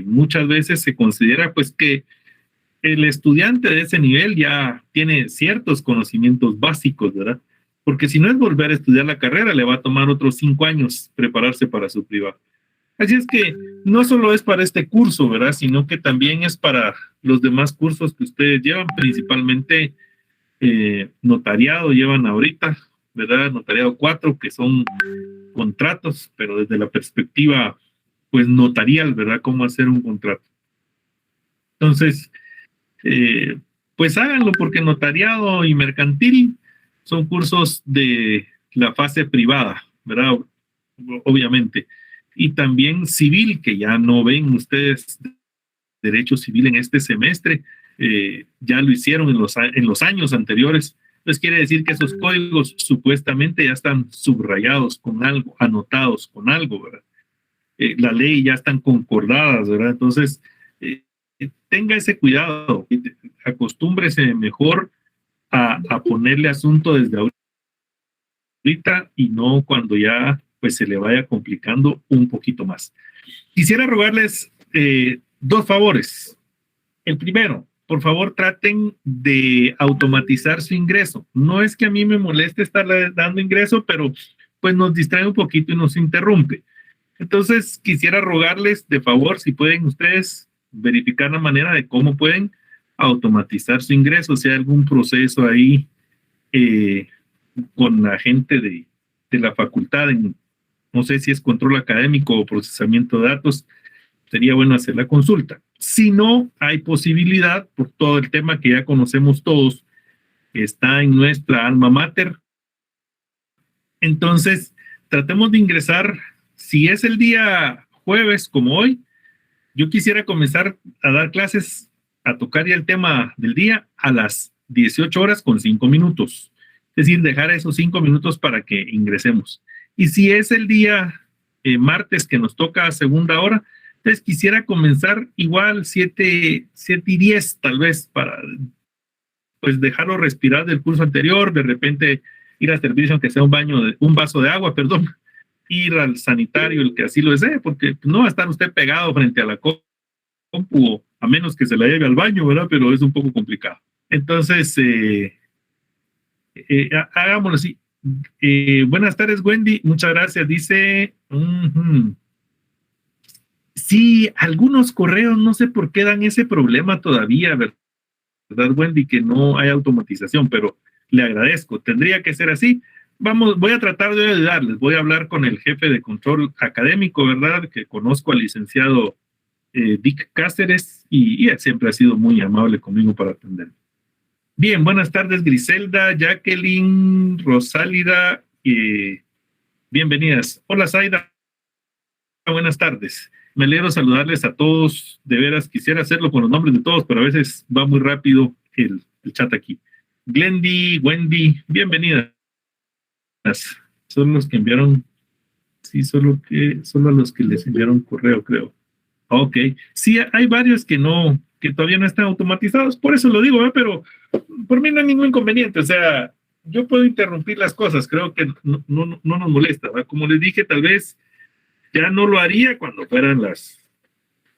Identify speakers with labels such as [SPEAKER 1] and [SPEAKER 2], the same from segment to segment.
[SPEAKER 1] muchas veces se considera pues que el estudiante de ese nivel ya tiene ciertos conocimientos básicos, ¿verdad? Porque si no es volver a estudiar la carrera, le va a tomar otros 5 años prepararse para su privado. Así es que no solo es para este curso, ¿verdad? Sino que también es para los demás cursos que ustedes llevan, principalmente notariado llevan ahorita, ¿verdad? Notariado 4, que son contratos, pero desde la perspectiva, pues, notarial, ¿verdad? Cómo hacer un contrato. Entonces, pues háganlo, porque notariado y mercantil son cursos de la fase privada, ¿verdad? Obviamente. Y también civil, que ya no ven ustedes derecho civil en este semestre, ya lo hicieron en los años anteriores. Entonces quiere decir que esos códigos supuestamente ya están subrayados con algo, anotados con algo, ¿verdad? La ley ya están concordadas, ¿verdad? Entonces, tenga ese cuidado, acostúmbrese mejor a ponerle asunto desde ahorita y no cuando ya pues se le vaya complicando un poquito más. Quisiera rogarles 2 favores. El primero, por favor, traten de automatizar su ingreso. No es que a mí me moleste estarle dando ingreso, pero pues nos distrae un poquito y nos interrumpe. Entonces, quisiera rogarles de favor, si pueden ustedes verificar la manera de cómo pueden automatizar su ingreso, si hay algún proceso ahí con la gente de la facultad, no sé si es control académico o procesamiento de datos, sería bueno hacer la consulta. Si no, hay posibilidad, por todo el tema que ya conocemos todos, que está en nuestra alma mater. Entonces, tratemos de ingresar, si es el día jueves como hoy, yo quisiera comenzar a dar clases, a tocar ya el tema del día a las 18 horas con 5 minutos. Es decir, dejar esos 5 minutos para que ingresemos. Y si es el día martes que nos toca a segunda hora, entonces quisiera comenzar igual 7:10 tal vez, para pues dejarlo respirar del curso anterior, de repente ir al servicio aunque sea un vaso de agua, perdón, ir al sanitario el que así lo desee, porque no va a estar usted pegado frente a la compu, a menos que se la lleve al baño, ¿verdad? Pero es un poco complicado. Entonces, hagámoslo así. Buenas tardes, Wendy. Muchas gracias. Dice, sí, algunos correos, no sé por qué dan ese problema todavía, ¿verdad, Wendy? Que no hay automatización, pero le agradezco. Tendría que ser así. Voy a tratar de ayudarles. Voy a hablar con el jefe de control académico, ¿verdad? Que conozco al licenciado Dick Cáceres y él siempre ha sido muy amable conmigo para atenderme. Bien, buenas tardes, Griselda, Jacqueline, Rosálida, bienvenidas. Hola, Zaida, buenas tardes. Me alegro saludarles a todos. De veras, quisiera hacerlo con los nombres de todos, pero a veces va muy rápido el chat aquí. Glendy, Wendy, bienvenidas. Son los que enviaron, sí, solo a los que les enviaron correo, creo. Ok, sí, hay varios que todavía no están automatizados, por eso lo digo, pero por mí no hay ningún inconveniente, o sea, yo puedo interrumpir las cosas, creo que no nos molesta, ¿verdad? Como les dije, tal vez ya no lo haría cuando fueran las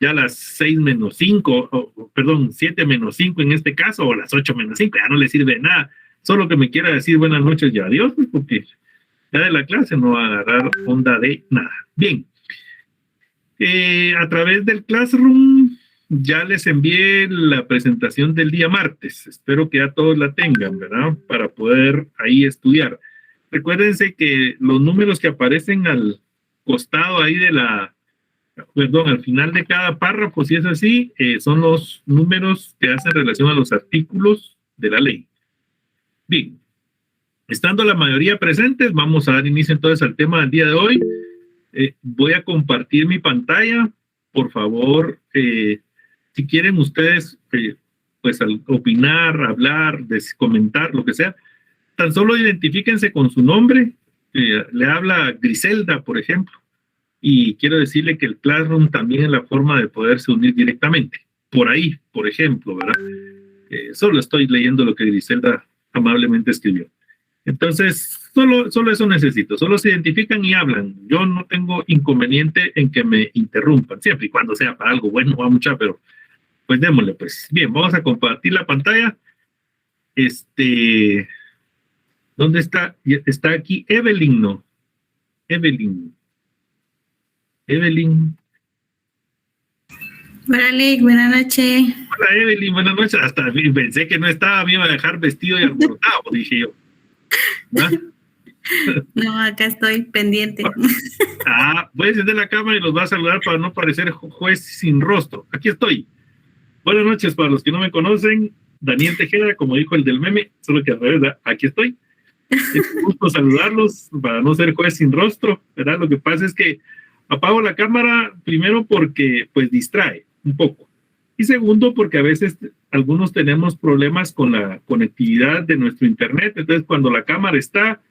[SPEAKER 1] 6 menos 5, perdón, 7 menos 5 en este caso, o las 8 menos 5, ya no le sirve de nada, solo que me quiera decir buenas noches y adiós, pues porque ya de la clase no va a agarrar onda de nada. Bien. A través del Classroom ya les envié la presentación del día martes. Espero que ya todos la tengan, ¿verdad? Para poder ahí estudiar. Recuérdense que los números que aparecen al costado ahí al final de cada párrafo, si es así, son los números que hacen relación a los artículos de la ley. Bien. Estando la mayoría presentes, vamos a dar inicio entonces al tema del día de hoy. Voy a compartir mi pantalla. Por favor, si quieren ustedes, pues al opinar, hablar, comentar, lo que sea, tan solo identifíquense con su nombre. Le habla Griselda, por ejemplo, y quiero decirle que el Classroom también es la forma de poderse unir directamente. Por ahí, por ejemplo, ¿verdad? Solo estoy leyendo lo que Griselda amablemente escribió. Entonces, solo eso necesito, solo se identifican y hablan. Yo no tengo inconveniente en que me interrumpan, siempre y cuando sea para algo bueno, va mucha, pero pues démosle, pues. Bien, vamos a compartir la pantalla. ¿Dónde está? Está aquí Evelyn, ¿no? Evelyn. Evelyn.
[SPEAKER 2] Hola, Lick, buenas noches.
[SPEAKER 1] Hola, Evelyn, buenas noches. Hasta pensé que no estaba, me iba a dejar vestido y alborotado, dije yo. ¿Ah?
[SPEAKER 2] No, acá estoy pendiente.
[SPEAKER 1] Voy a encender la cámara y los voy a saludar para no parecer juez sin rostro. Aquí estoy. Buenas noches para los que no me conocen. Daniel Tejeda, como dijo el del meme, solo que al revés, ¿verdad? Aquí estoy. Es un gusto saludarlos para no ser juez sin rostro, ¿verdad? Lo que pasa es que apago la cámara primero porque pues distrae un poco y segundo porque a veces algunos tenemos problemas con la conectividad de nuestro internet, entonces cuando la cámara está,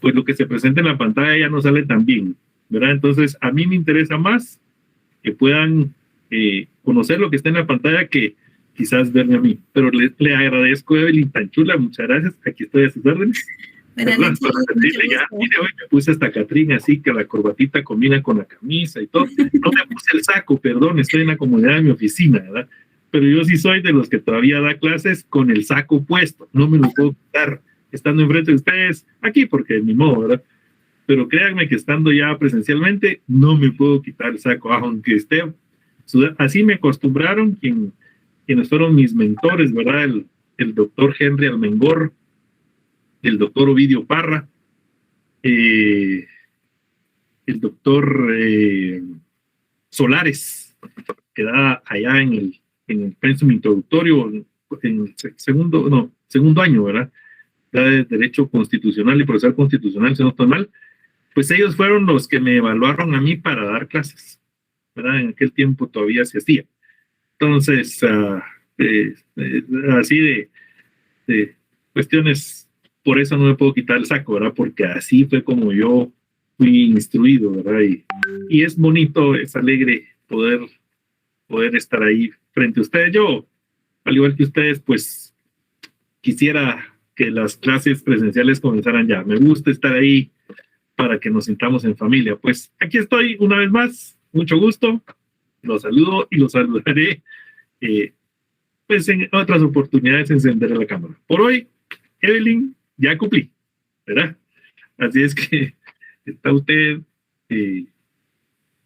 [SPEAKER 1] pues lo que se presenta en la pantalla ya no sale tan bien, ¿verdad? Entonces a mí me interesa más que puedan conocer lo que está en la pantalla que quizás verme a mí. Pero le agradezco, Evelyn, tan chula, muchas gracias. Aquí estoy a sus órdenes.
[SPEAKER 2] Buenas noches.
[SPEAKER 1] Mire, hoy me puse hasta Catrín, así que la corbatita combina con la camisa y todo. No me puse el saco, perdón, estoy en la comodidad de mi oficina, ¿verdad? Pero yo sí soy de los que todavía da clases con el saco puesto. No me lo puedo quitar estando enfrente de ustedes aquí, porque ni modo, ¿verdad? Pero créanme que estando ya presencialmente, no me puedo quitar el saco, aunque esté. Así me acostumbraron quienes fueron mis mentores, ¿verdad? El doctor Henry Almengor, el doctor Ovidio Parra, el doctor Solares, que da allá en el pensum introductorio, en el segundo año, ¿verdad? Da de Derecho Constitucional y Procesal Constitucional, si no estoy mal. Pues ellos fueron los que me evaluaron a mí para dar clases, ¿verdad? En aquel tiempo todavía se hacía. Entonces, así de cuestiones, por eso no me puedo quitar el saco, ¿verdad? Porque así fue como yo fui instruido, ¿verdad? Y es bonito, es alegre poder estar ahí frente a ustedes. Yo, al igual que ustedes, pues quisiera que las clases presenciales comenzaran ya. Me gusta estar ahí para que nos sintamos en familia. Pues aquí estoy una vez más, mucho gusto, los saludo y los saludaré pues en otras oportunidades encenderé la cámara. Por hoy, Evelyn, ya cumplí, ¿verdad? Así es que está usted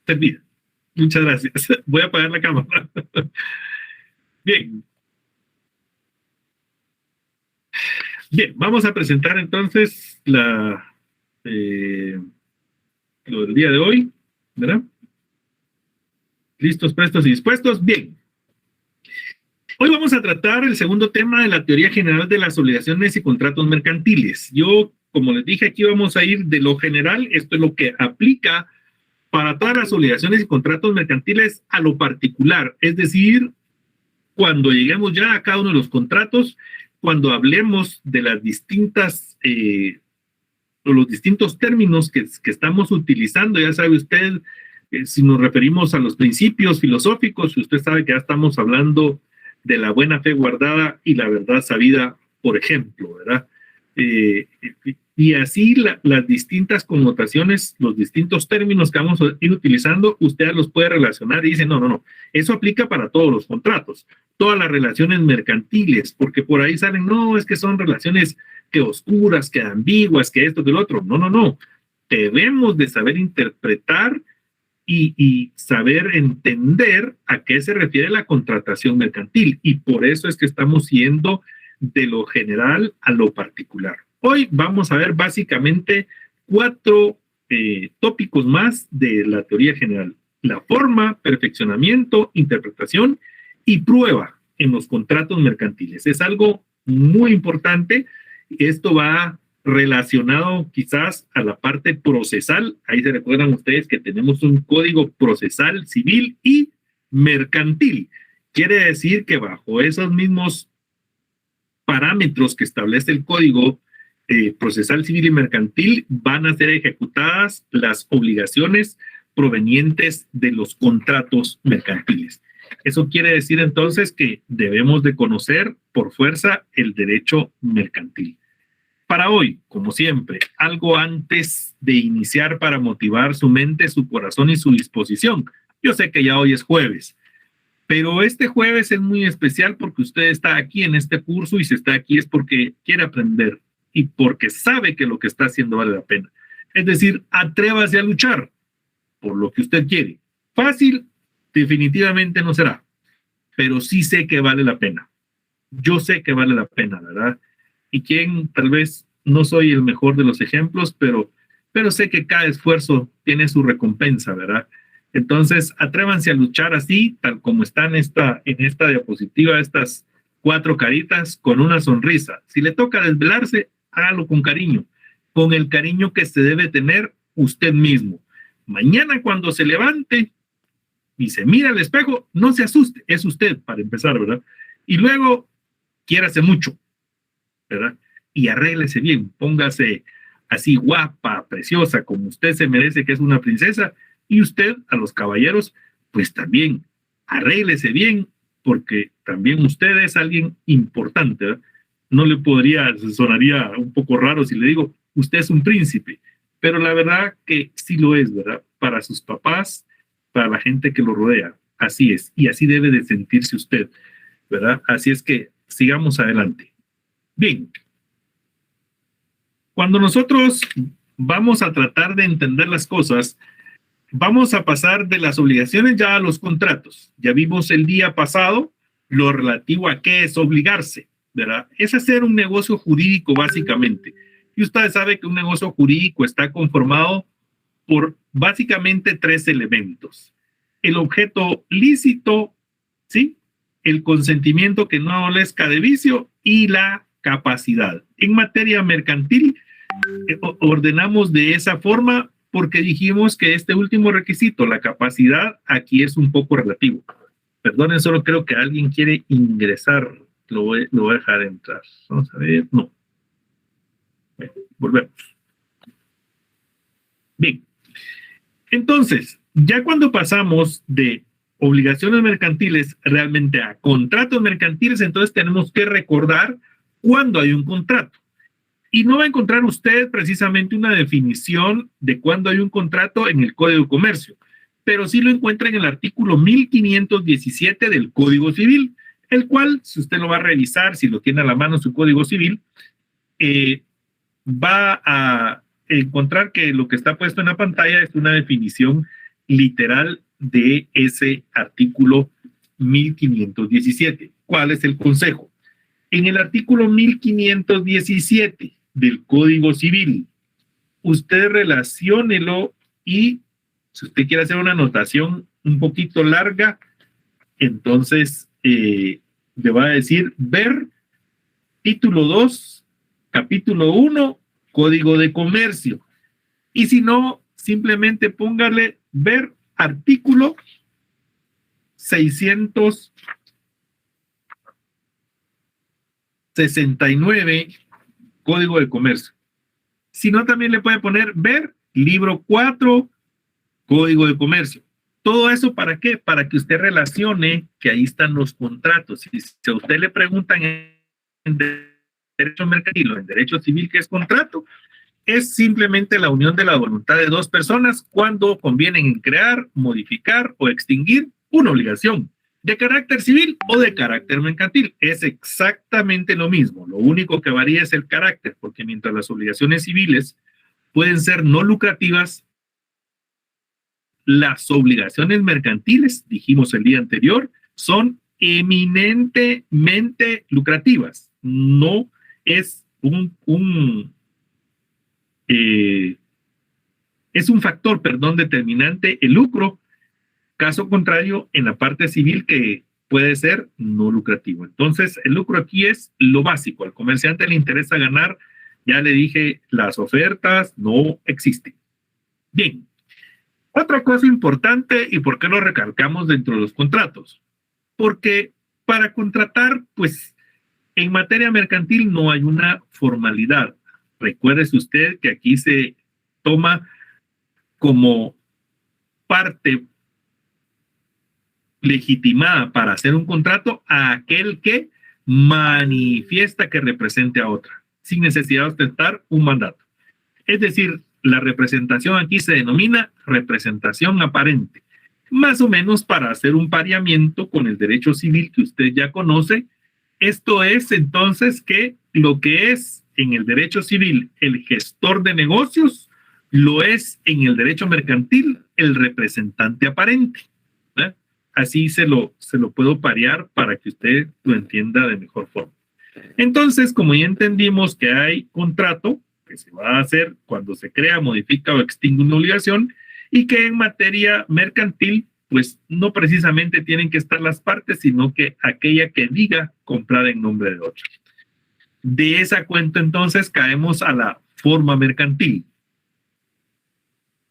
[SPEAKER 1] servida. Muchas gracias. Voy a apagar la cámara. Bien. Bien, vamos a presentar entonces lo del día de hoy, ¿verdad? ¿Listos, prestos y dispuestos? Bien. Hoy vamos a tratar el segundo tema de la teoría general de las obligaciones y contratos mercantiles. Yo, como les dije, aquí vamos a ir de lo general, esto es lo que aplica para todas las obligaciones y contratos mercantiles a lo particular, es decir, cuando lleguemos ya a cada uno de los contratos, cuando hablemos de las distintas, los distintos términos que estamos utilizando, ya sabe usted, si nos referimos a los principios filosóficos, usted sabe que ya estamos hablando de la buena fe guardada y la verdad sabida, por ejemplo, ¿verdad? Y así las distintas connotaciones, los distintos términos que vamos a ir utilizando, usted los puede relacionar y dice, no, eso aplica para todos los contratos, todas las relaciones mercantiles, porque por ahí salen, no, es que son relaciones que oscuras, que ambiguas, que esto, que lo otro. No. Debemos de saber interpretar y saber entender a qué se refiere la contratación mercantil. Y por eso es que estamos yendo de lo general a lo particular. Hoy vamos a ver básicamente 4 tópicos más de la teoría general. La forma, perfeccionamiento, interpretación y prueba en los contratos mercantiles. Es algo muy importante. Esto va relacionado quizás a la parte procesal. Ahí se recuerdan ustedes que tenemos un código procesal civil y mercantil. Quiere decir que bajo esos mismos parámetros que establece el código procesal civil y mercantil van a ser ejecutadas las obligaciones provenientes de los contratos mercantiles. Eso quiere decir entonces que debemos de conocer por fuerza el derecho mercantil. Para hoy, como siempre, algo antes de iniciar para motivar su mente, su corazón y su disposición. Yo sé que ya hoy es jueves, pero este jueves es muy especial porque usted está aquí en este curso y si está aquí es porque quiere aprender y porque sabe que lo que está haciendo vale la pena. Es decir, atrévase a luchar por lo que usted quiere. Fácil, definitivamente no será, pero sí sé que vale la pena. Yo sé que vale la pena, ¿verdad? Y quien tal vez no soy el mejor de los ejemplos, pero sé que cada esfuerzo tiene su recompensa, ¿verdad? Entonces, atrévanse a luchar así, tal como está en esta diapositiva, estas 4 caritas, con una sonrisa. Si le toca desvelarse, hágalo con cariño, con el cariño que se debe tener usted mismo. Mañana cuando se levante y se mira al espejo, no se asuste, es usted para empezar, ¿verdad? Y luego, quiérase mucho, ¿verdad? Y arréglese bien, póngase así guapa, preciosa, como usted se merece, que es una princesa, y usted, a los caballeros, pues también arréglese bien, porque también usted es alguien importante, ¿verdad? No le sonaría un poco raro si le digo, usted es un príncipe, pero la verdad que sí lo es, ¿verdad? Para sus papás, para la gente que lo rodea, así es, y así debe de sentirse usted, ¿verdad? Así es que sigamos adelante. Bien, cuando nosotros vamos a tratar de entender las cosas, vamos a pasar de las obligaciones ya a los contratos. Ya vimos el día pasado lo relativo a qué es obligarse, ¿verdad? Es hacer un negocio jurídico básicamente. Y usted sabe que un negocio jurídico está conformado por básicamente 3 elementos. El objeto lícito, ¿sí? El consentimiento que no adolezca de vicio y la capacidad. En materia mercantil, ordenamos de esa forma porque dijimos que este último requisito, la capacidad, aquí es un poco relativo. Perdonen, solo creo que alguien quiere ingresar. Lo voy a dejar entrar. Vamos a ver. No. Bueno, volvemos. Bien. Entonces, ya cuando pasamos de obligaciones mercantiles realmente a contratos mercantiles, entonces tenemos que recordar cuándo hay un contrato. Y no va a encontrar usted precisamente una definición de cuándo hay un contrato en el Código de Comercio, pero sí lo encuentra en el artículo 1517 del Código Civil, el cual, si usted lo va a revisar, si lo tiene a la mano su Código Civil, va a encontrar que lo que está puesto en la pantalla es una definición literal de ese artículo 1517. ¿Cuál es el consejo? En el artículo 1517 del Código Civil, usted relaciónelo y si usted quiere hacer una anotación un poquito larga, entonces le va a decir ver título 2, capítulo 1, Código de Comercio. Y si no, simplemente póngale ver artículo 669, Código de Comercio. Si no, también le puede poner ver libro 4, Código de Comercio. Todo eso, ¿para qué? Para que usted relacione que ahí están los contratos. Si a usted le preguntan en derecho mercantil o en derecho civil qué es contrato, es simplemente la unión de la voluntad de 2 personas cuando convienen en crear, modificar o extinguir una obligación de carácter civil o de carácter mercantil. Es exactamente lo mismo. Lo único que varía es el carácter, porque mientras las obligaciones civiles pueden ser no lucrativas, las obligaciones mercantiles, dijimos el día anterior, son eminentemente lucrativas. No es es un factor, determinante el lucro. Caso contrario, en la parte civil que puede ser no lucrativo. Entonces, el lucro aquí es lo básico. Al comerciante le interesa ganar. Ya le dije, las ofertas no existen. Bien. Otra cosa importante, ¿y por qué lo recalcamos dentro de los contratos? Porque para contratar, pues, en materia mercantil no hay una formalidad. Recuérdese usted que aquí se toma como parte legitimada para hacer un contrato a aquel que manifiesta que represente a otra. sin necesidad de ostentar un mandato. Es decir, la representación aquí se denomina representación aparente, más o menos para hacer un pareamiento con el derecho civil que usted ya conoce. Esto es entonces que lo que es en el derecho civil el gestor de negocios, lo es en el derecho mercantil el representante aparente, ¿verdad? Así se lo puedo parear para que usted lo entienda de mejor forma. Entonces, como ya entendimos que hay contrato que se va a hacer cuando se crea, modifica o extingue una obligación, y que en materia mercantil, pues no precisamente tienen que estar las partes, sino que aquella que diga comprar en nombre de otro. De esa cuenta, entonces, caemos a la forma mercantil.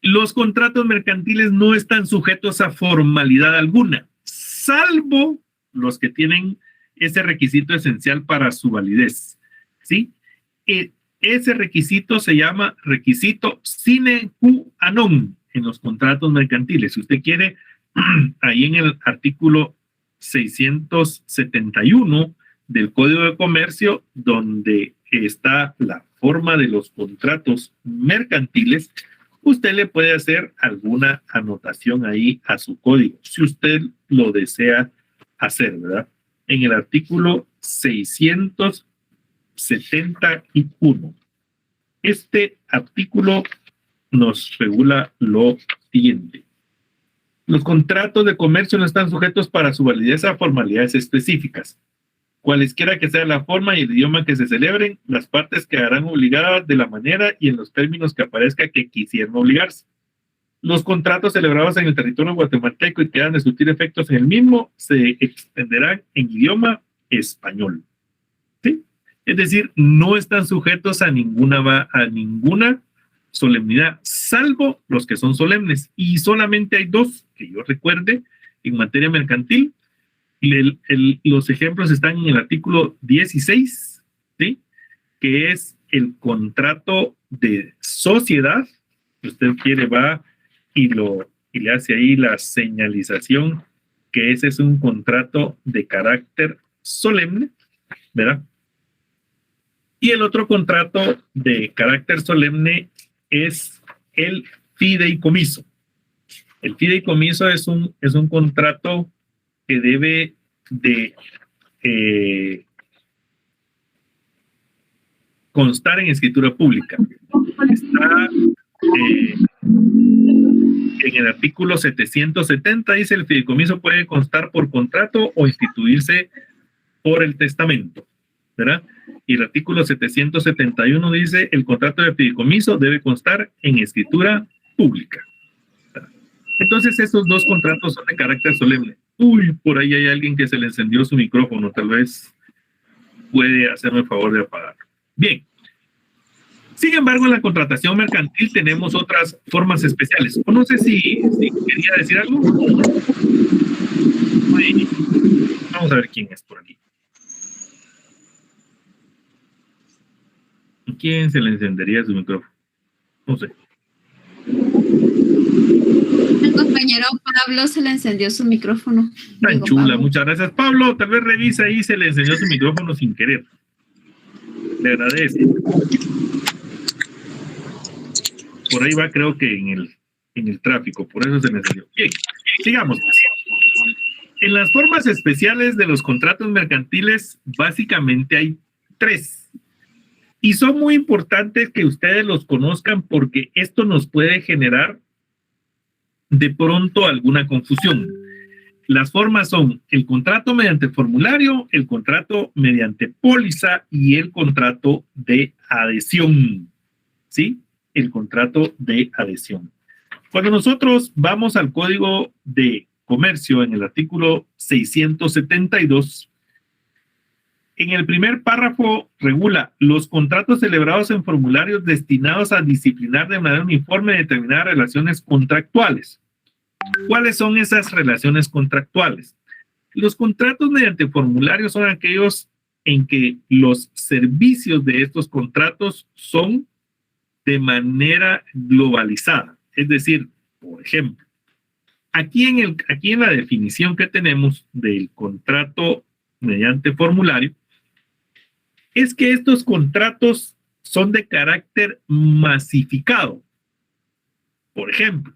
[SPEAKER 1] Los contratos mercantiles no están sujetos a formalidad alguna, salvo los que tienen ese requisito esencial para su validez, ¿sí? Ese requisito se llama requisito sine qua non en los contratos mercantiles. Si usted quiere, ahí en el artículo 671 del Código de Comercio, donde está la forma de los contratos mercantiles, usted le puede hacer alguna anotación ahí a su código, si usted lo desea hacer, ¿verdad? En el artículo 671. Este artículo nos regula lo siguiente. Los contratos de comercio no están sujetos para su validez a formalidades específicas. Cualesquiera que sea la forma y el idioma que se celebren, las partes quedarán obligadas de la manera y en los términos que aparezca que quisieran obligarse. Los contratos celebrados en el territorio guatemalteco y que hagan de surtir efectos en el mismo se extenderán en idioma español. ¿Sí? Es decir, no están sujetos a ninguna solemnidad, salvo los que son solemnes. Y solamente hay dos que yo recuerde en materia mercantil. Los ejemplos están en el artículo 16, ¿sí? Que es el contrato de sociedad. Si usted quiere, va y le hace ahí la señalización que ese es un contrato de carácter solemne, ¿verdad? Y el otro contrato de carácter solemne es el fideicomiso. El fideicomiso es un contrato que debe de constar en escritura pública. Está en el artículo 770, dice: el fideicomiso puede constar por contrato o instituirse por el testamento, ¿verdad? Y el artículo 771 dice: el contrato de fideicomiso debe constar en escritura pública. Entonces, esos dos contratos son de carácter solemne. Uy, por ahí hay alguien que se le encendió su micrófono. Tal vez puede hacerme el favor de apagarlo. Bien. Sin embargo, en la contratación mercantil tenemos otras formas especiales. O no sé si quería decir algo. Uy, vamos a ver quién es por aquí. ¿Quién se le encendería su micrófono? No sé.
[SPEAKER 3] El compañero Pablo se le encendió su micrófono.
[SPEAKER 1] Tan chula, muchas gracias, Pablo. Tal vez revisa ahí, se le encendió su micrófono sin querer. Le agradezco. Por ahí va, creo que en el tráfico, por eso se le encendió. Bien, sigamos. En las formas especiales de los contratos mercantiles, básicamente hay tres. Y son muy importantes que ustedes los conozcan porque esto nos puede generar de pronto alguna confusión. Las formas son el contrato mediante formulario, el contrato mediante póliza y el contrato de adhesión. ¿Sí? El contrato de adhesión. Cuando nosotros vamos al Código de Comercio en el artículo 672, en el primer párrafo regula los contratos celebrados en formularios destinados a disciplinar de manera uniforme determinadas relaciones contractuales. ¿Cuáles son esas relaciones contractuales? Los contratos mediante formularios son aquellos en que los servicios de estos contratos son de manera globalizada. Es decir, por ejemplo, aquí en la definición que tenemos del contrato mediante formulario, es que estos contratos son de carácter masificado. Por ejemplo,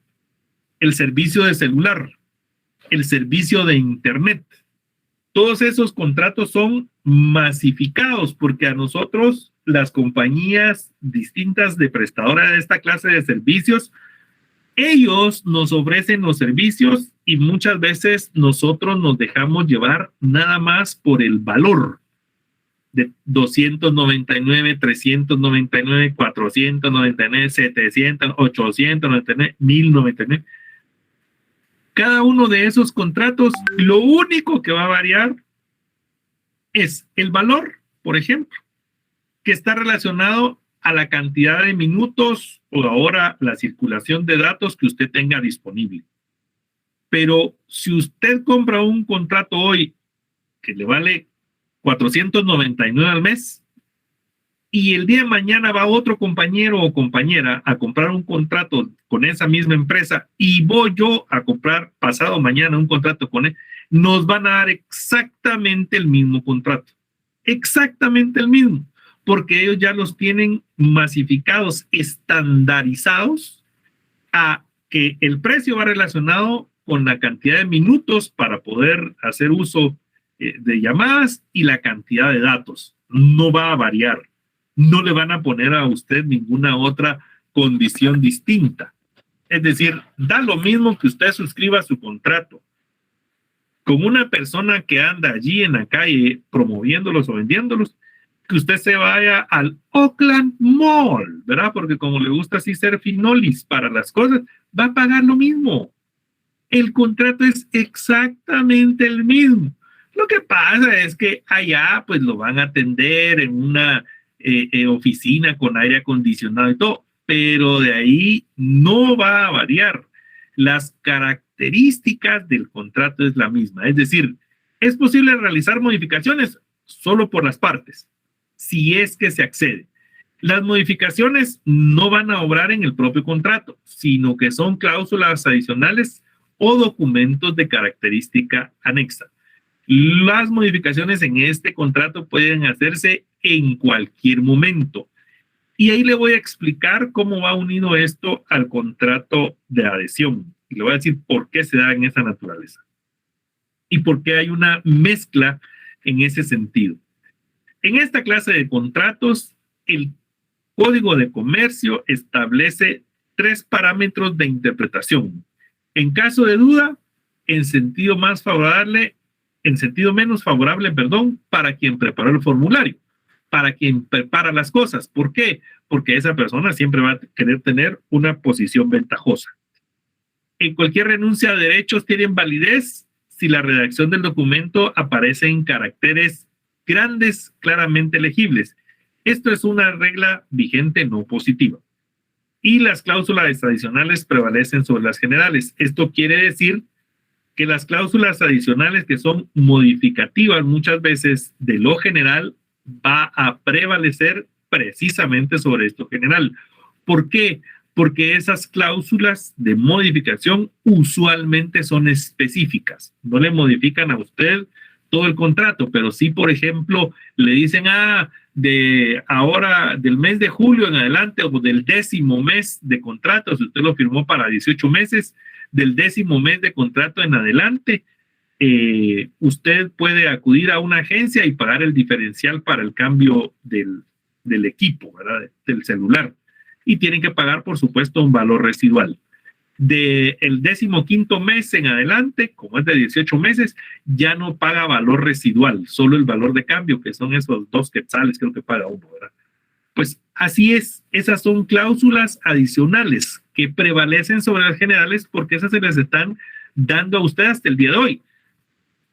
[SPEAKER 1] el servicio de celular, el servicio de internet. Todos esos contratos son masificados porque a nosotros, las compañías distintas de prestadoras de esta clase de servicios, ellos nos ofrecen los servicios y muchas veces nosotros nos dejamos llevar nada más por el valor de 299, 399, 499, 700, 899, 1099. Cada uno de esos contratos, lo único que va a variar es el valor, por ejemplo, que está relacionado a la cantidad de minutos o ahora la circulación de datos que usted tenga disponible. Pero si usted compra un contrato hoy que le vale 499 al mes y el día de mañana va otro compañero o compañera a comprar un contrato con esa misma empresa y voy yo a comprar pasado mañana un contrato con él, nos van a dar exactamente el mismo contrato. Exactamente el mismo, porque ellos ya los tienen masificados, estandarizados a que el precio va relacionado con la cantidad de minutos para poder hacer uso de llamadas y la cantidad de datos. No va a variar. No le van a poner a usted ninguna otra condición distinta. Es decir, da lo mismo que usted suscriba su contrato con una persona que anda allí en la calle promoviéndolos o vendiéndolos, que usted se vaya al Oakland Mall, ¿verdad? Porque como le gusta así ser finolis para las cosas, va a pagar lo mismo. El contrato es exactamente el mismo. Lo que pasa es que allá pues lo van a atender en una oficina con aire acondicionado y todo, pero de ahí no va a variar. Las características del contrato es la misma. Es decir, es posible realizar modificaciones solo por las partes, si es que se accede. Las modificaciones no van a obrar en el propio contrato, sino que son cláusulas adicionales o documentos de característica anexa. Las modificaciones en este contrato pueden hacerse en cualquier momento. Y ahí le voy a explicar cómo va unido esto al contrato de adhesión. Y le voy a decir por qué se da en esa naturaleza. Y por qué hay una mezcla en ese sentido. En esta clase de contratos, el Código de Comercio establece 3 parámetros de interpretación. En caso de duda, en sentido menos favorable, para quien preparó el formulario, para quien prepara las cosas. ¿Por qué? Porque esa persona siempre va a querer tener una posición ventajosa. En cualquier renuncia a derechos tienen validez si la redacción del documento aparece en caracteres grandes, claramente legibles. Esto es una regla vigente no positiva. Y las cláusulas adicionales prevalecen sobre las generales. Esto quiere decir que las cláusulas adicionales que son modificativas muchas veces de lo general va a prevalecer precisamente sobre esto general. ¿Por qué? Porque esas cláusulas de modificación usualmente son específicas. No le modifican a usted todo el contrato, pero sí, por ejemplo, le dicen, de ahora, del mes de julio en adelante o del 10º mes de contrato, si usted lo firmó para 18 meses, del 10º mes de contrato en adelante, usted puede acudir a una agencia y pagar el diferencial para el cambio del equipo, ¿verdad? Del celular. Y tienen que pagar, por supuesto, un valor residual. Del 15º mes en adelante, como es de 18 meses, ya no paga valor residual, solo el valor de cambio, que son esos 2 quetzales, creo que paga uno, ¿verdad? Pues así es, esas son cláusulas adicionales que prevalecen sobre las generales porque esas se les están dando a usted hasta el día de hoy.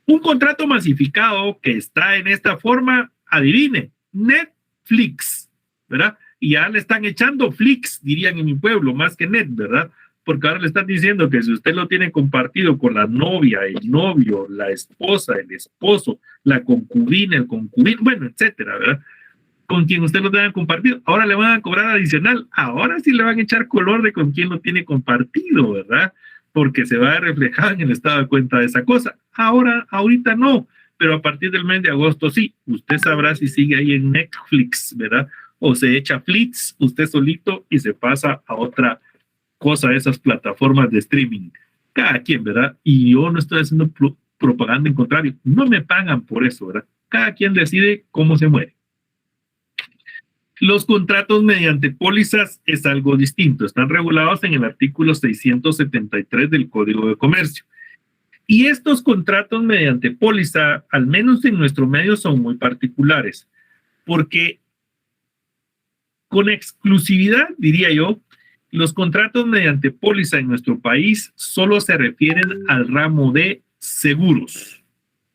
[SPEAKER 1] Un contrato masificado que está en esta forma, adivine, Netflix, ¿verdad? Y ya le están echando Flix, dirían en mi pueblo, más que Net, ¿verdad? Porque ahora le están diciendo que si usted lo tiene compartido con la novia, el novio, la esposa, el esposo, la concubina, el concubino, bueno, etcétera, ¿verdad? Con quien usted lo tenga compartido, ahora le van a cobrar adicional, ahora sí le van a echar color de con quien lo tiene compartido, ¿verdad? Porque se va a reflejar en el estado de cuenta de esa cosa. Ahorita no, pero a partir del mes de agosto sí. Usted sabrá si sigue ahí en Netflix, ¿verdad? O se echa Flix usted solito y se pasa a otra cosa de esas plataformas de streaming. Cada quien, ¿verdad? Y yo no estoy haciendo propaganda, en contrario, no me pagan por eso, ¿verdad? Cada quien decide cómo se muere. Los contratos mediante pólizas es algo distinto. Están regulados en el artículo 673 del Código de Comercio. Y estos contratos mediante póliza, al menos en nuestro medio, son muy particulares, porque con exclusividad, diría yo, los contratos mediante póliza en nuestro país solo se refieren al ramo de seguros,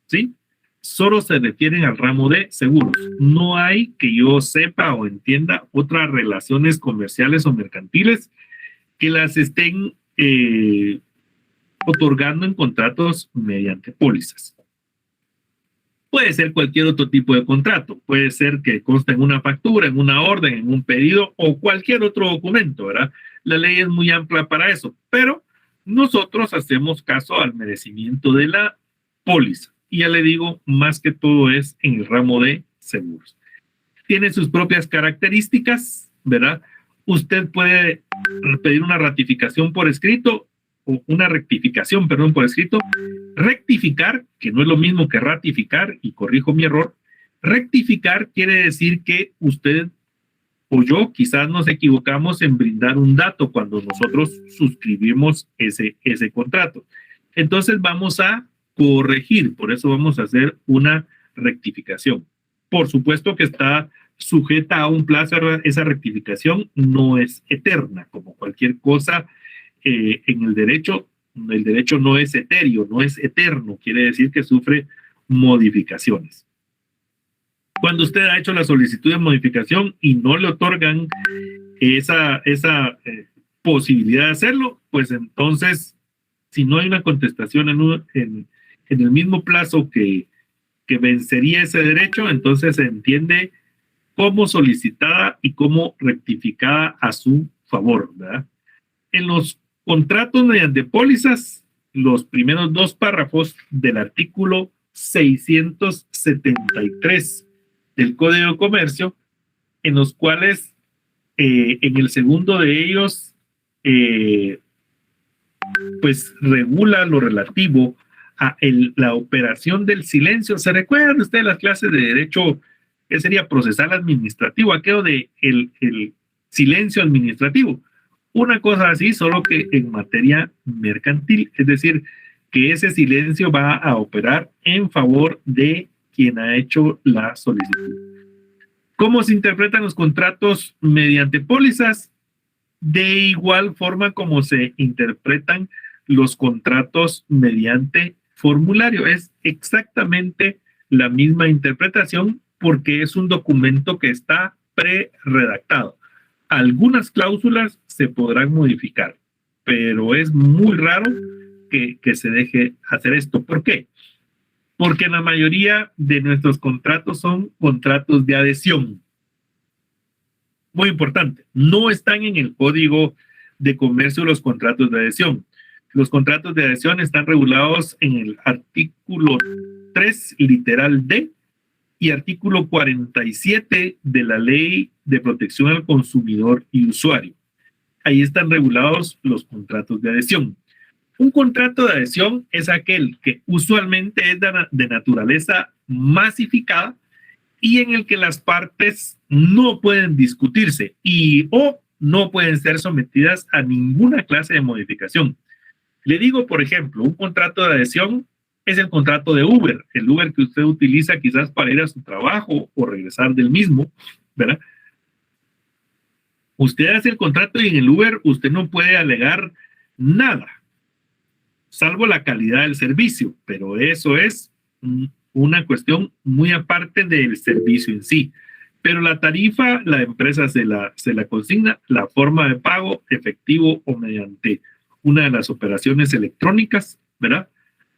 [SPEAKER 1] ¿sí? Solo se refieren al ramo de seguros. No hay, que yo sepa o entienda, otras relaciones comerciales o mercantiles que las estén otorgando en contratos mediante pólizas. Puede ser cualquier otro tipo de contrato. Puede ser que conste en una factura, en una orden, en un pedido o cualquier otro documento, ¿verdad? La ley es muy amplia para eso, pero nosotros hacemos caso al merecimiento de la póliza. Y ya le digo, más que todo es en el ramo de seguros. Tiene sus propias características, ¿verdad? Usted puede pedir una ratificación por escrito o una rectificación, perdón, por escrito. Rectificar, que no es lo mismo que ratificar, y corrijo mi error. Rectificar quiere decir que usted o yo quizás nos equivocamos en brindar un dato cuando nosotros suscribimos ese contrato. Entonces vamos a corregir, por eso vamos a hacer una rectificación. Por supuesto que está sujeta a un plazo, esa rectificación no es eterna, como cualquier cosa en el derecho no es etéreo, no es eterno, quiere decir que sufre modificaciones. Cuando usted ha hecho la solicitud de modificación y no le otorgan esa posibilidad de hacerlo, pues entonces, si no hay una contestación en el mismo plazo que vencería ese derecho, entonces se entiende como solicitada y como rectificada a su favor, ¿verdad? En los contratos mediante pólizas, los primeros dos párrafos del artículo 673 del Código de Comercio, en los cuales en el segundo de ellos pues regula lo relativo a la operación del silencio. ¿Se recuerdan ustedes las clases de derecho que sería procesal administrativo, aquello de el silencio administrativo? Una cosa así, solo que en materia mercantil, es decir, que ese silencio va a operar en favor de quien ha hecho la solicitud. ¿Cómo se interpretan los contratos mediante pólizas? De igual forma como se interpretan los contratos mediante formulario. Es exactamente la misma interpretación porque es un documento que está pre-redactado. Algunas cláusulas se podrán modificar, pero es muy raro que se deje hacer esto. ¿Por qué? Porque la mayoría de nuestros contratos son contratos de adhesión. Muy importante, no están en el Código de Comercio los contratos de adhesión. Los contratos de adhesión están regulados en el artículo 3, literal D, y artículo 47 de la Ley de Protección al Consumidor y Usuario. Ahí están regulados los contratos de adhesión. Un contrato de adhesión es aquel que usualmente es de naturaleza masificada y en el que las partes no pueden discutirse o no pueden ser sometidas a ninguna clase de modificación. Le digo, por ejemplo, un contrato de adhesión es el contrato de Uber, el Uber que usted utiliza quizás para ir a su trabajo o regresar del mismo, ¿verdad? Usted hace el contrato y en el Uber usted no puede alegar nada, salvo la calidad del servicio, pero eso es una cuestión muy aparte del servicio en sí. Pero la tarifa, la empresa se la consigna, la forma de pago, efectivo o mediante una de las operaciones electrónicas, ¿verdad?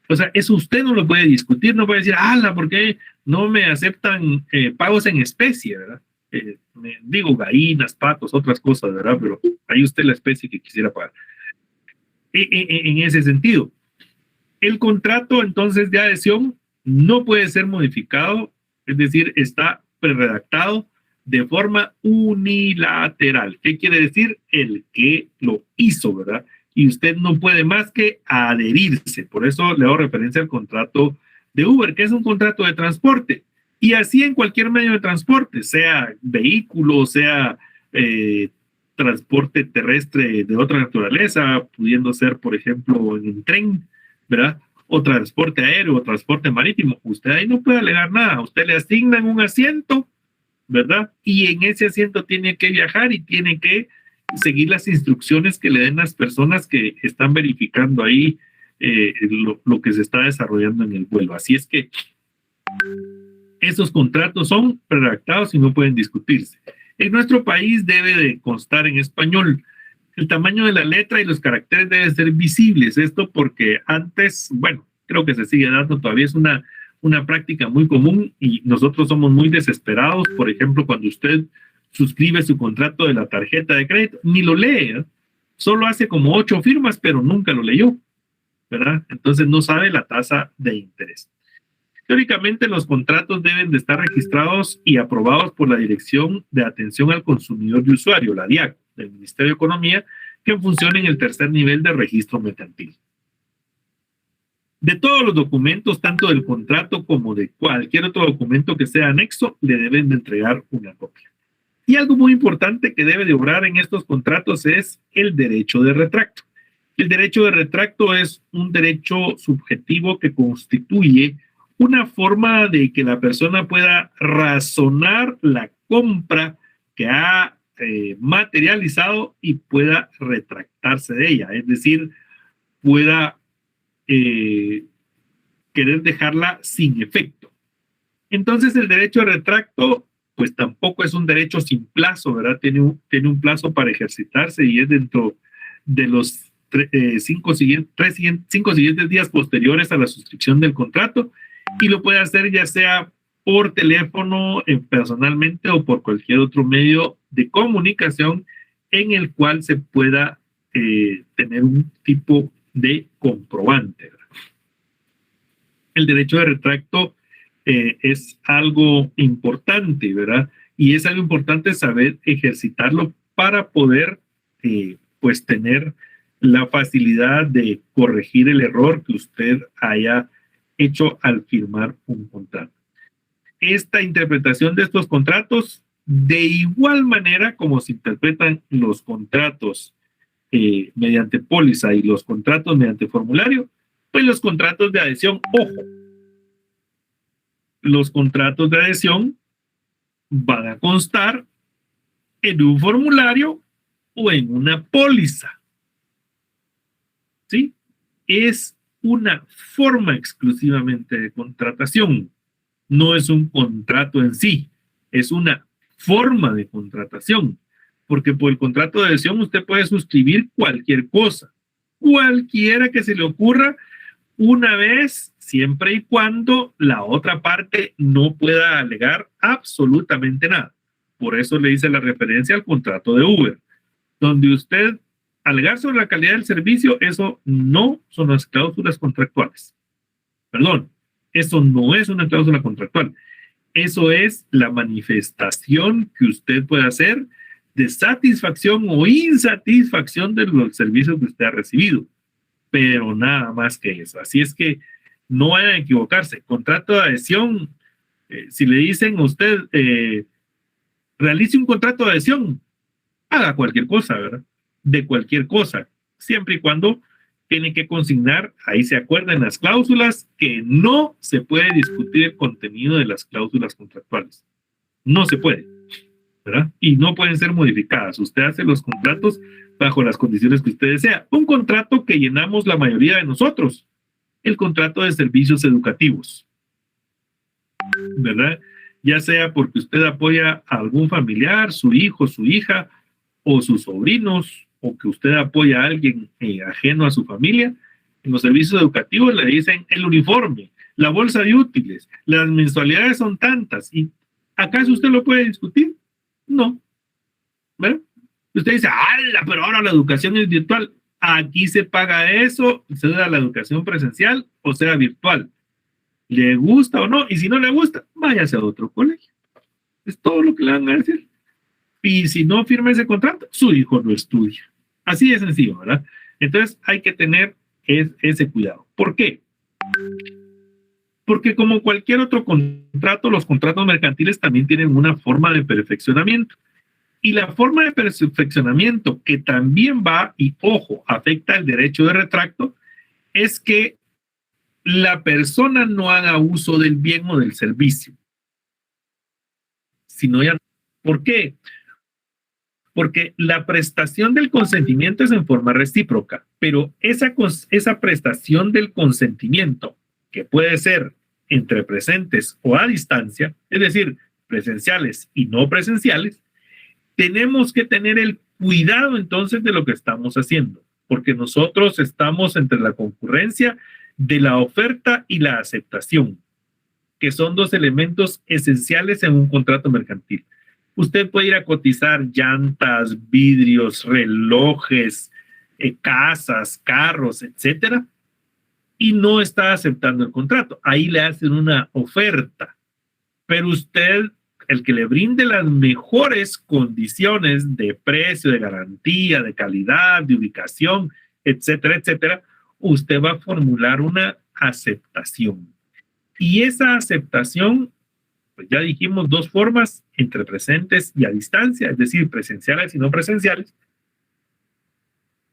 [SPEAKER 1] O sea, eso usted no lo puede discutir, no puede decir, ¿por qué no me aceptan pagos en especie, verdad? Digo, gallinas, patos, otras cosas, ¿verdad? Pero ahí usted la especie que quisiera pagar. En ese sentido, el contrato entonces de adhesión no puede ser modificado, es decir, está preredactado de forma unilateral. ¿Qué quiere decir? El que lo hizo, ¿verdad? Y usted no puede más que adherirse. Por eso le hago referencia al contrato de Uber, que es un contrato de transporte. Y así en cualquier medio de transporte, sea vehículo, sea transporte terrestre de otra naturaleza, pudiendo ser, por ejemplo, en un tren, ¿verdad? O transporte aéreo o transporte marítimo. Usted ahí no puede alegar nada. A usted le asignan un asiento, ¿verdad? Y en ese asiento tiene que viajar y tiene que seguir las instrucciones que le den las personas que están verificando ahí lo que se está desarrollando en el vuelo. Así es que esos contratos son redactados y no pueden discutirse. En nuestro país debe de constar en español. El tamaño de la letra y los caracteres deben ser visibles. Esto porque antes, bueno, creo que se sigue dando, todavía es una práctica muy común y nosotros somos muy desesperados. Por ejemplo, cuando usted suscribe su contrato de la tarjeta de crédito, ni lo lee, ¿eh? Solo hace como 8 firmas, pero nunca lo leyó, ¿verdad? Entonces no sabe la tasa de interés. Teóricamente, los contratos deben de estar registrados y aprobados por la Dirección de Atención al Consumidor y Usuario, la DIAC, del Ministerio de Economía, que funciona en el tercer nivel de registro mercantil. De todos los documentos, tanto del contrato como de cualquier otro documento que sea anexo, le deben de entregar una copia. Y algo muy importante que debe de obrar en estos contratos es el derecho de retracto. El derecho de retracto es un derecho subjetivo que constituye una forma de que la persona pueda razonar la compra que ha materializado y pueda retractarse de ella, es decir, pueda querer dejarla sin efecto. Entonces el derecho de retracto pues tampoco es un derecho sin plazo, ¿verdad? Tiene un plazo para ejercitarse y es dentro de los 5 siguientes días posteriores a la suscripción del contrato, y lo puede hacer ya sea por teléfono, personalmente o por cualquier otro medio de comunicación en el cual se pueda tener un tipo de comprobante, ¿verdad? El derecho de retracto es algo importante, ¿verdad? Y es algo importante saber ejercitarlo para poder, pues, tener la facilidad de corregir el error que usted haya hecho al firmar un contrato. Esta interpretación de estos contratos, de igual manera como se interpretan los contratos mediante póliza y los contratos mediante formulario, pues los contratos de adhesión, ojo, los contratos de adhesión van a constar en un formulario o en una póliza, ¿sí? Es una forma exclusivamente de contratación, no es un contrato en sí, es una forma de contratación, porque por el contrato de adhesión usted puede suscribir cualquier cosa, cualquiera que se le ocurra, una vez, siempre y cuando la otra parte no pueda alegar absolutamente nada. Por eso le hice la referencia al contrato de Uber, donde usted alegar sobre la calidad del servicio, eso no son las cláusulas contractuales. Perdón, eso no es una cláusula contractual. Eso es la manifestación que usted puede hacer de satisfacción o insatisfacción de los servicios que usted ha recibido, pero nada más que eso. Así es que no vayan a equivocarse. Contrato de adhesión, si le dicen a usted, realice un contrato de adhesión, haga cualquier cosa, ¿verdad? De cualquier cosa, siempre y cuando tiene que consignar, ahí se acuerdan las cláusulas, que no se puede discutir el contenido de las cláusulas contractuales. No se puede, ¿verdad? Y no pueden ser modificadas. Usted hace los contratos bajo las condiciones que usted desea. Un contrato que llenamos la mayoría de nosotros, el contrato de servicios educativos, ¿verdad? Ya sea porque usted apoya a algún familiar, su hijo, su hija, o sus sobrinos, o que usted apoya a alguien ajeno a su familia. En los servicios educativos le dicen el uniforme, la bolsa de útiles, las mensualidades son tantas. ¿Y acaso usted lo puede discutir? No. ¿Verdad? Usted dice, ¡ala! Pero ahora la educación es virtual. Aquí se paga eso, sea la educación presencial o sea virtual. le gusta o no, y si no le gusta, váyase a otro colegio. Es todo lo que le van a decir. Y si no firma ese contrato, su hijo no estudia. Así de sencillo, ¿verdad? Entonces hay que tener ese cuidado. ¿Por qué? Porque como cualquier otro contrato, los contratos mercantiles también tienen una forma de perfeccionamiento. Y la forma de perfeccionamiento que también va, y ojo, afecta el derecho de retracto, es que la persona no haga uso del bien o del servicio. Sino ya, ¿por qué? Porque la prestación del consentimiento es en forma recíproca, pero esa prestación del consentimiento, que puede ser entre presentes o a distancia, es decir, presenciales y no presenciales, tenemos que tener el cuidado entonces de lo que estamos haciendo, porque nosotros estamos entre la concurrencia de la oferta y la aceptación, que son dos elementos esenciales en un contrato mercantil. Usted puede ir a cotizar llantas, vidrios, relojes, casas, carros, etcétera, y no está aceptando el contrato. Ahí le hacen una oferta, pero usted, el que le brinde las mejores condiciones de precio, de garantía, de calidad, de ubicación, etcétera, etcétera, usted va a formular una aceptación. Y esa aceptación, pues ya dijimos, dos formas, entre presentes y a distancia, es decir, presenciales y no presenciales.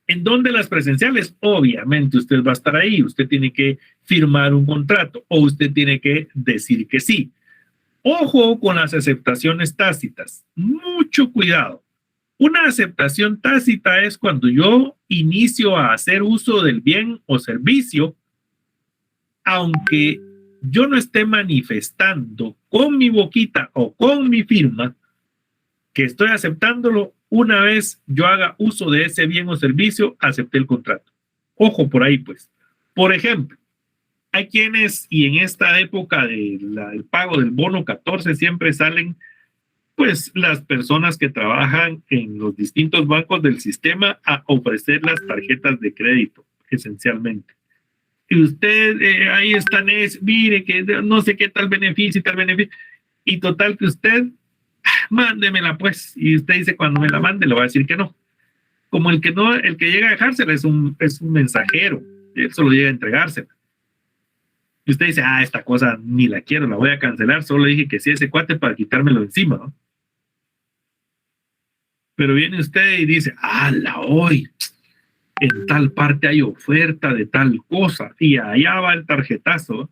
[SPEAKER 1] ¿En dónde las presenciales? Obviamente usted va a estar ahí, usted tiene que firmar un contrato o usted tiene que decir que sí. Ojo con las aceptaciones tácitas, mucho cuidado. Una aceptación tácita es cuando yo inicio a hacer uso del bien o servicio, aunque yo no esté manifestando con mi boquita o con mi firma que estoy aceptándolo. Una vez yo haga uso de ese bien o servicio, acepté el contrato. Ojo por ahí, pues. Por ejemplo, hay quienes, y en esta época del pago del bono 14, siempre salen, pues, las personas que trabajan en los distintos bancos del sistema a ofrecer las tarjetas de crédito, esencialmente. Y usted, ahí están, mire, que no sé qué tal beneficio y tal beneficio. Y total que usted, mándemela pues. Y usted dice, cuando me la mande, le va a decir que no. Como el que no, el que llega a dejársela es un mensajero. Él solo llega a entregársela. Y usted dice, esta cosa ni la quiero, la voy a cancelar. Solo dije que sí a ese cuate para quitármelo encima, ¿no? Pero viene usted y dice, la hoy. En tal parte hay oferta de tal cosa y allá va el tarjetazo,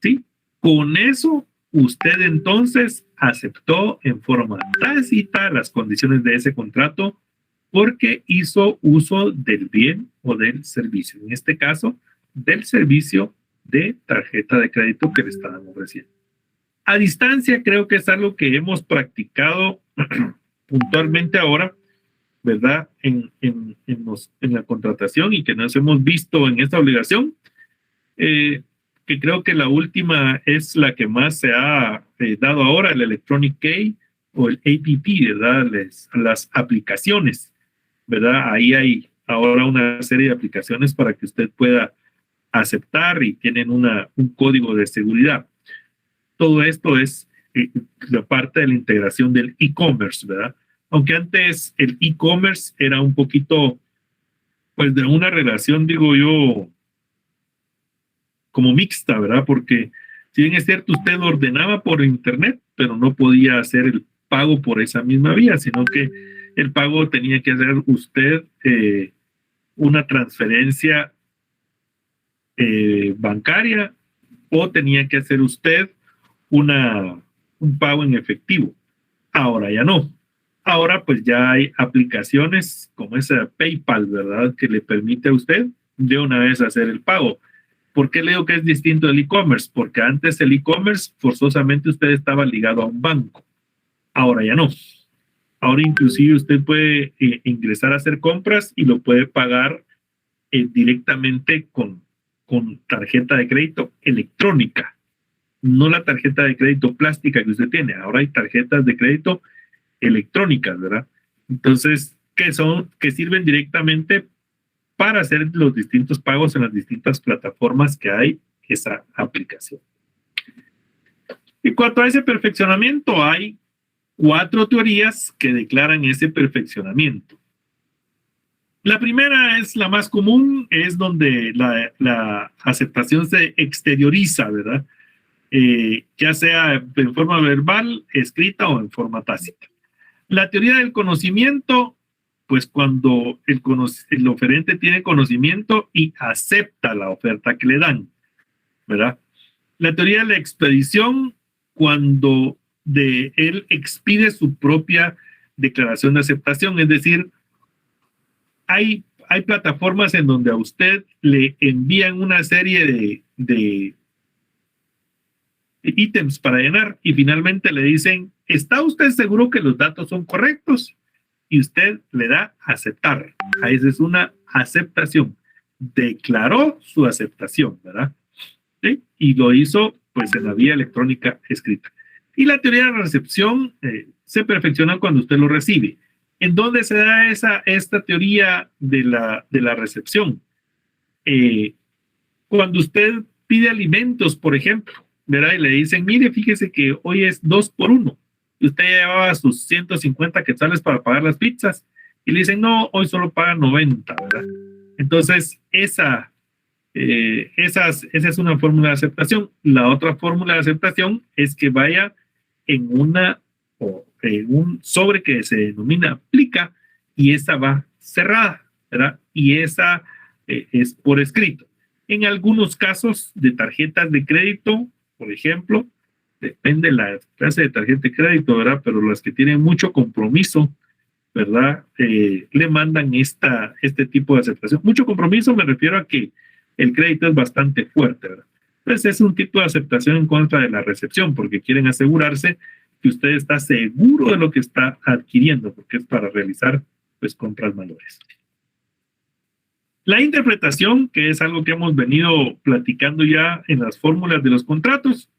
[SPEAKER 1] ¿sí? Con eso usted entonces aceptó en forma tácita las condiciones de ese contrato porque hizo uso del bien o del servicio, en este caso del servicio de tarjeta de crédito que le estaban ofreciendo. A distancia creo que es algo que hemos practicado puntualmente ahora, ¿verdad? En la contratación y que nos hemos visto en esta obligación, que creo que la última es la que más se ha dado ahora, el Electronic Key o el APP, ¿verdad? Las aplicaciones, ¿verdad? Ahí hay ahora una serie de aplicaciones para que usted pueda aceptar y tienen un código de seguridad. Todo esto es la parte de la integración del e-commerce, ¿verdad? Aunque antes el e-commerce era un poquito, pues, de una relación, digo yo, como mixta, ¿verdad? Porque si bien es cierto, usted ordenaba por internet, pero no podía hacer el pago por esa misma vía, sino que el pago tenía que hacer usted una transferencia bancaria o tenía que hacer usted un pago en efectivo. Ahora ya no. Ahora pues ya hay aplicaciones como esa PayPal, ¿verdad? Que le permite a usted de una vez hacer el pago. ¿Por qué le digo que es distinto del e-commerce? Porque antes el e-commerce forzosamente usted estaba ligado a un banco. Ahora ya no. Ahora inclusive usted puede ingresar a hacer compras y lo puede pagar directamente con tarjeta de crédito electrónica. No la tarjeta de crédito plástica que usted tiene. Ahora hay tarjetas de crédito electrónicas, ¿verdad? Entonces, que sirven directamente para hacer los distintos pagos en las distintas plataformas que hay esa aplicación. En cuanto a ese perfeccionamiento, hay 4 teorías que declaran ese perfeccionamiento. La primera es la más común, es donde la aceptación se exterioriza, ¿verdad? Ya sea en forma verbal, escrita o en forma tácita. La teoría del conocimiento, pues cuando el oferente tiene conocimiento y acepta la oferta que le dan, ¿verdad? La teoría de la expedición, cuando él expide su propia declaración de aceptación, es decir, hay plataformas en donde a usted le envían una serie de ítems para llenar y finalmente le dicen, ¿está usted seguro que los datos son correctos? Y usted le da aceptar. Esa es una aceptación. Declaró su aceptación, ¿verdad? ¿Sí? Y lo hizo pues en la vía electrónica escrita. Y la teoría de la recepción se perfecciona cuando usted lo recibe. ¿En dónde se da esta teoría de la recepción? Cuando usted pide alimentos, por ejemplo, ¿verdad? Y le dicen, mire, fíjese que hoy es 2 por 1. Y usted llevaba sus 150 quetzales para pagar las pizzas. Y le dicen, no, hoy solo paga 90, ¿verdad? Entonces, esa es una fórmula de aceptación. La otra fórmula de aceptación es que vaya en un sobre que se denomina aplica y esa va cerrada, ¿verdad? Y esa es por escrito. En algunos casos de tarjetas de crédito, por ejemplo, depende de la clase de tarjeta de crédito, ¿verdad? Pero las que tienen mucho compromiso, ¿verdad? Le mandan este tipo de aceptación. Mucho compromiso me refiero a que el crédito es bastante fuerte, ¿verdad? Entonces es un tipo de aceptación en contra de la recepción porque quieren asegurarse que usted está seguro de lo que está adquiriendo, porque es para realizar pues compras mayores. La interpretación, que es algo que hemos venido platicando ya en las fórmulas de los contratos,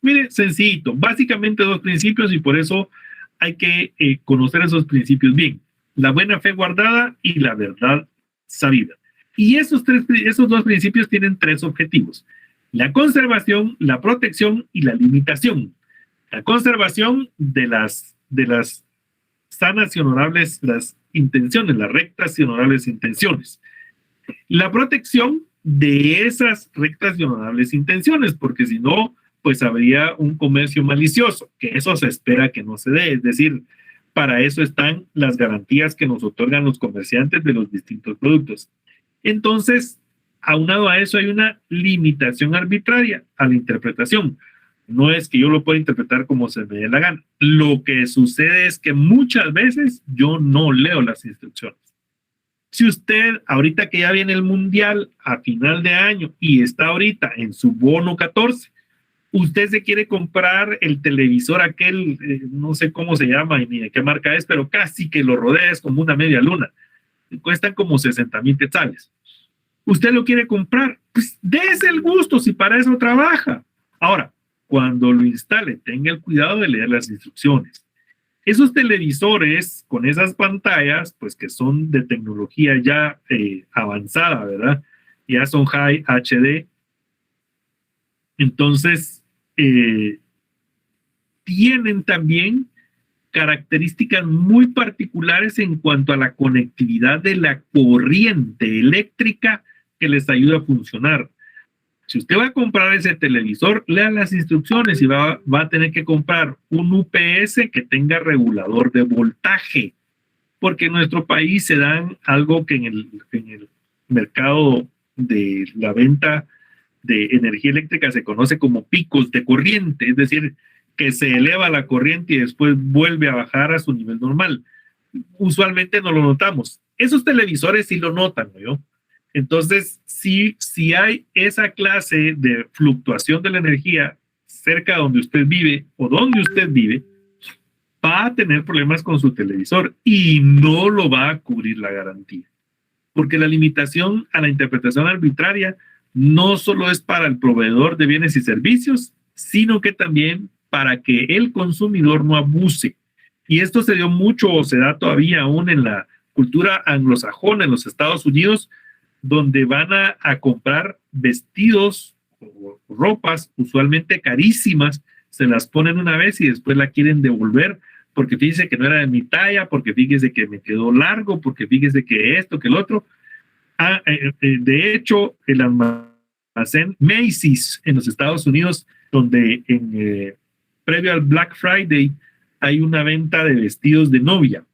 [SPEAKER 1] mire, sencillito, básicamente 2 principios y por eso hay que conocer esos principios bien. La buena fe guardada y la verdad sabida. Y esos 2 principios tienen 3 objetivos. La conservación, la protección y la limitación. La conservación de las sanas y honorables las intenciones, las rectas y honorables intenciones. La protección de esas rectas y honorables intenciones, porque si no, pues habría un comercio malicioso, que eso se espera que no se dé. Es decir, para eso están las garantías que nos otorgan los comerciantes de los distintos productos. Entonces, aunado a eso hay una limitación arbitraria a la interpretación. No es que yo lo pueda interpretar como se me dé la gana. Lo que sucede es que muchas veces yo no leo las instrucciones. Si usted, ahorita que ya viene el mundial a final de año y está ahorita en su bono 14, usted se quiere comprar el televisor aquel, no sé cómo se llama ni de qué marca es, pero casi que lo rodea, es como una media luna. Cuestan como 60,000 quetzales. Usted lo quiere comprar, pues dése el gusto si para eso trabaja. Ahora, cuando lo instale, tenga el cuidado de leer las instrucciones. Esos televisores con esas pantallas, pues que son de tecnología ya avanzada, ¿verdad? Ya son High HD. Entonces, tienen también características muy particulares en cuanto a la conectividad de la corriente eléctrica que les ayuda a funcionar. Si usted va a comprar ese televisor, lea las instrucciones y va a tener que comprar un UPS que tenga regulador de voltaje, porque en nuestro país se dan algo que en el mercado de la venta de energía eléctrica se conoce como picos de corriente, es decir, que se eleva la corriente y después vuelve a bajar a su nivel normal. Usualmente no lo notamos. Esos televisores sí lo notan, ¿no? Entonces, si hay esa clase de fluctuación de la energía cerca de donde usted vive o donde usted vive, va a tener problemas con su televisor y no lo va a cubrir la garantía. Porque la limitación a la interpretación arbitraria no solo es para el proveedor de bienes y servicios, sino que también para que el consumidor no abuse. Y esto se dio mucho o se da todavía aún en la cultura anglosajona en los Estados Unidos, donde van a comprar vestidos o ropas, usualmente carísimas, se las ponen una vez y después la quieren devolver porque fíjese que no era de mi talla, porque fíjese que me quedó largo, porque fíjese que esto, que el otro. De hecho, el almacén Macy's en los Estados Unidos, donde previo al Black Friday hay una venta de vestidos de novia.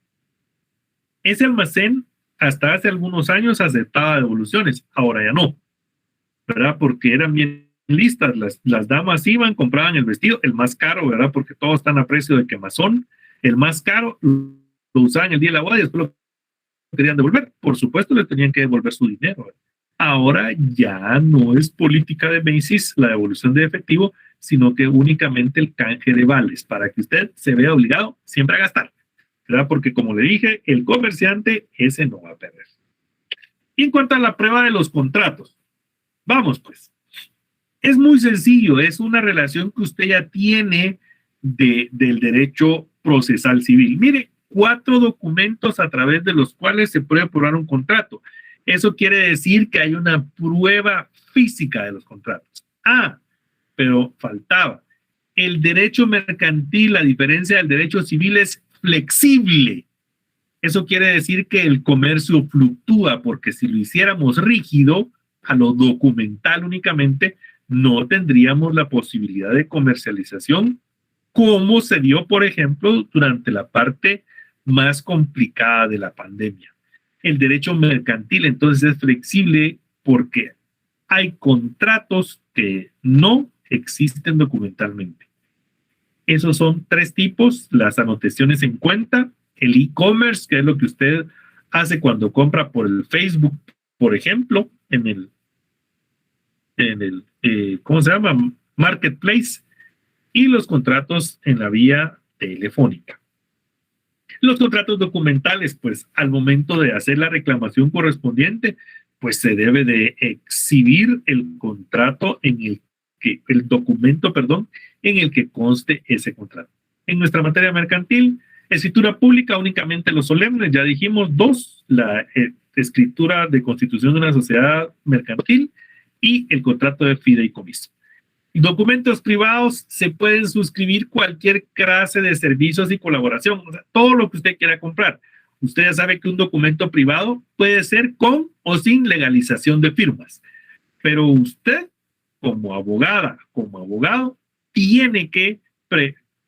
[SPEAKER 1] Ese almacén hasta hace algunos años aceptaba devoluciones, ahora ya no, ¿verdad? Porque eran bien listas, las damas iban, compraban el vestido, el más caro, ¿verdad? Porque todos están a precio de quemazón, el más caro lo usaban el día de la boda y después lo querían devolver. Por supuesto, le tenían que devolver su dinero, ¿verdad? Ahora ya no es política de Macy's la devolución de efectivo, sino que únicamente el canje de vales, para que usted se vea obligado siempre a gastar, ¿verdad? Porque como le dije, el comerciante ese no va a perder. Y en cuanto a la prueba de los contratos, vamos pues. Es muy sencillo, es una relación que usted ya tiene del derecho procesal civil. Mire, 4 documentos a través de los cuales se puede aprobar un contrato. Eso quiere decir que hay una prueba física de los contratos. Pero faltaba. El derecho mercantil, a diferencia del derecho civil, es flexible. Eso quiere decir que el comercio fluctúa, porque si lo hiciéramos rígido, a lo documental únicamente, no tendríamos la posibilidad de comercialización, como se dio, por ejemplo, durante la parte más complicada de la pandemia. El derecho mercantil, entonces, es flexible porque hay contratos que no existen documentalmente. Esos son 3 tipos: las anotaciones en cuenta, el e-commerce, que es lo que usted hace cuando compra por el Facebook, por ejemplo, en el ¿cómo se llama? Marketplace, y los contratos en la vía telefónica. Los contratos documentales, pues al momento de hacer la reclamación correspondiente, pues se debe de exhibir el contrato el documento, en el que conste ese contrato. En nuestra materia mercantil, escritura pública únicamente los solemnes, ya dijimos 2, la escritura de constitución de una sociedad mercantil y el contrato de fideicomiso. Documentos privados, se pueden suscribir cualquier clase de servicios y colaboración, o sea, todo lo que usted quiera comprar. Usted ya sabe que un documento privado puede ser con o sin legalización de firmas, pero usted, como abogada, como abogado, tiene que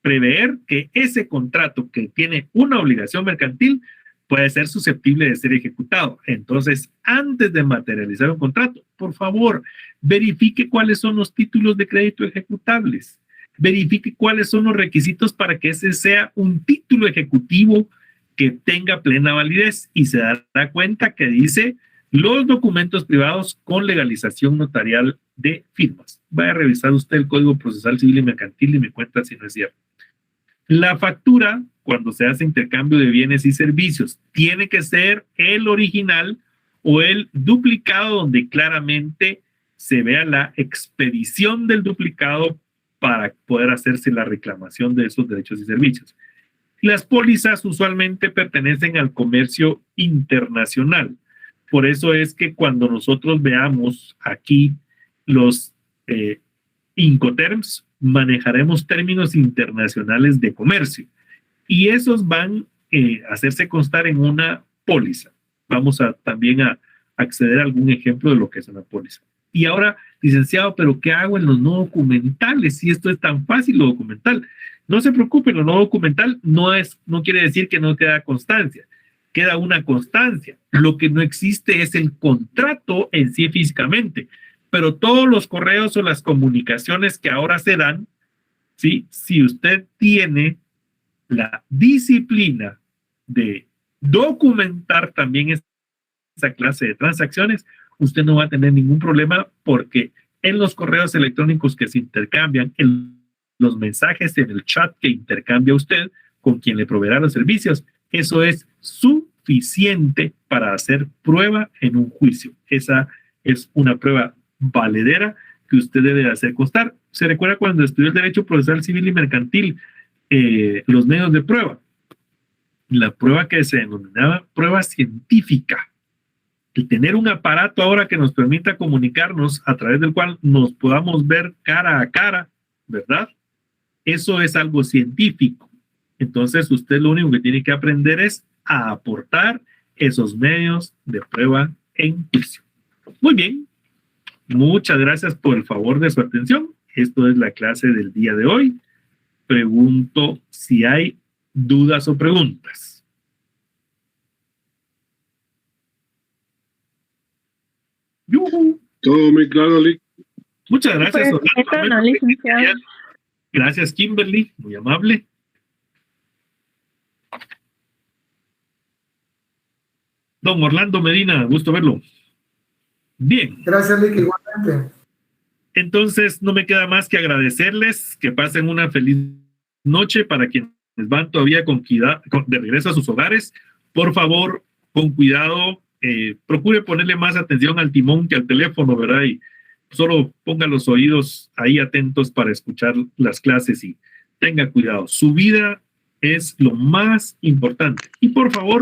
[SPEAKER 1] prever que ese contrato que tiene una obligación mercantil puede ser susceptible de ser ejecutado. Entonces, antes de materializar un contrato, por favor, verifique cuáles son los títulos de crédito ejecutables. Verifique cuáles son los requisitos para que ese sea un título ejecutivo que tenga plena validez, y se dará cuenta que dice los documentos privados con legalización notarial de firmas. Vaya a revisar usted el Código Procesal Civil y Mercantil y me cuenta si no es cierto. La factura, cuando se hace intercambio de bienes y servicios, tiene que ser el original o el duplicado, donde claramente se vea la expedición del duplicado para poder hacerse la reclamación de esos derechos y servicios. Las pólizas usualmente pertenecen al comercio internacional. Por eso es que cuando nosotros veamos aquí los Incoterms, manejaremos términos internacionales de comercio y esos van a hacerse constar en una póliza. Vamos también a acceder a algún ejemplo de lo que es una póliza. Y ahora, licenciado, ¿pero qué hago en los no documentales? Si esto es tan fácil, lo documental. No se preocupen, lo no documental no quiere decir que no queda constancia. Queda una constancia. Lo que no existe es el contrato en sí físicamente. Pero todos los correos o las comunicaciones que ahora se dan, ¿sí? Si usted tiene la disciplina de documentar también esa clase de transacciones, usted no va a tener ningún problema, porque en los correos electrónicos que se intercambian, en los mensajes en el chat que intercambia usted con quien le proveerá los servicios, eso es suficiente para hacer prueba en un juicio. Esa es una prueba valedera que usted debe hacer constar. ¿Se recuerda cuando estudió el derecho procesal civil y mercantil, los medios de prueba? La prueba que se denominaba prueba científica. El tener un aparato ahora que nos permita comunicarnos a través del cual nos podamos ver cara a cara, ¿verdad? Eso es algo científico. Entonces usted lo único que tiene que aprender es a aportar esos medios de prueba en juicio. Muy bien. Muchas gracias por el favor de su atención. Esto es la clase del día de hoy. Pregunto si hay dudas o preguntas. ¡Yuhu!
[SPEAKER 4] Todo muy claro, Lick.
[SPEAKER 1] Muchas gracias.
[SPEAKER 5] Perfecto, no, licenciado.
[SPEAKER 1] Gracias, Kimberly. Muy amable. Don Orlando Medina, gusto verlo. Bien.
[SPEAKER 6] Gracias, Lick, igualmente.
[SPEAKER 1] Entonces, no me queda más que agradecerles, que pasen una feliz noche. Para quienes van todavía de regreso a sus hogares, por favor, con cuidado, procure ponerle más atención al timón que al teléfono, ¿verdad? Y solo ponga los oídos ahí atentos para escuchar las clases y tenga cuidado. Su vida es lo más importante. Y por favor,